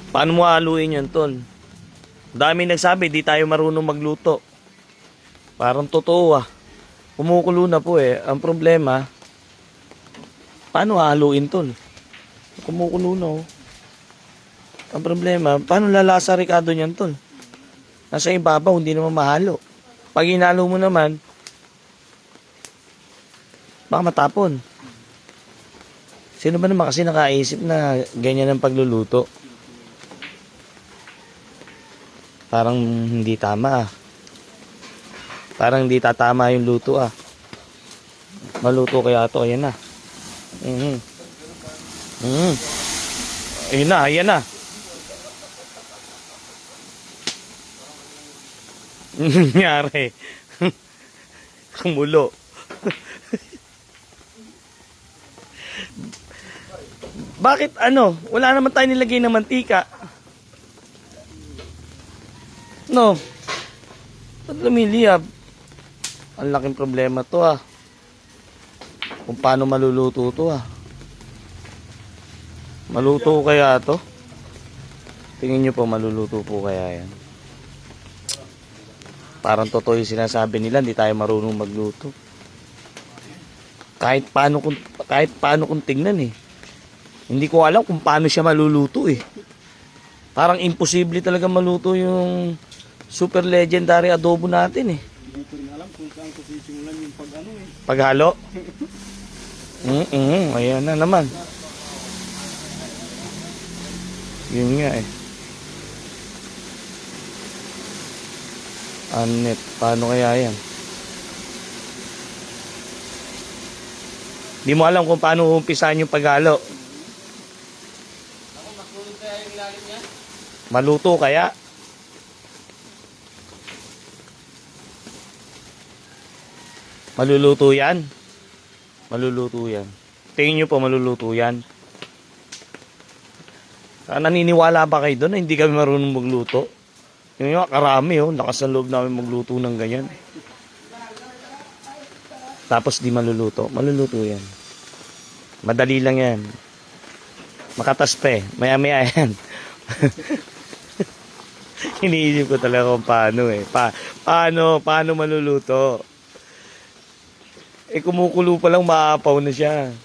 Paano mo haluin yun, tol? Dami nagsabi, di tayo marunong magluto. Parang totoo ah. Kumukulo na po eh. Ang problema, paano haluin, tol? Kumukulo na oh. Ang problema, paano lalasa Ricardo niyan, tol? Nasa ibabaw, hindi naman mahalo. Pag hinalo mo naman, baka matapon. Sino ba naman kasi nakaisip na ganyan ang pagluluto? Parang hindi tama ah. Parang hindi tatama yung luto ah. Maluto kaya to, ayan na. Ayun na, ayan na. Nangyari. Kumulo. Bakit ano? Wala naman tayo nilagay ng mantika. No. Ba't lumiliyab? Ang laking problema to ah. Kung paano maluluto to ah. Maluto kaya to? Tingin nyo po maluluto po kaya yan. Parang totoo yung sinasabi nila, hindi tayo marunong magluto. Kahit paano kung tingnan eh. Hindi ko alam kung paano siya maluluto eh. Parang imposible talaga maluto yung super legendary adobo natin eh. Hindi ko rin alam kung saan ko sisimulan yung pag-ano eh. Paghalo? Ayan na naman. Yun nga eh. Anet, paano kaya yan? Di mo alam kung paano umpisahan yung paghalo. Ako, makulog kaya yung ilalim niya? Maluto kaya? Maluluto yan? Maluluto yan. Tingin nyo po maluluto yan? Naniniwala ba kayo doon na hindi kami marunong magluto? Yung nga, karami oh. Lakas ng loob namin magluto ng ganyan. Tapos di maluluto. Maluluto yan. Madali lang yan. Makataspe. Maya-maya yan. Iniisip ko talaga kung paano eh. Paano maluluto? Eh kumukulo pa lang, maapaw na siya.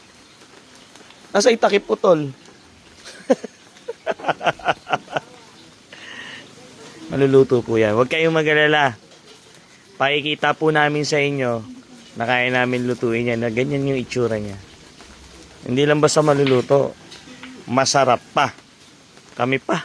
Nasa itakip po, tol. Maluluto po yan. Huwag kayong mag-alala. Pakikita po namin sa inyo na kaya namin lutuin yan na ganyan yung itsura niya. Hindi lang basta maluluto, masarap pa. Kami pa.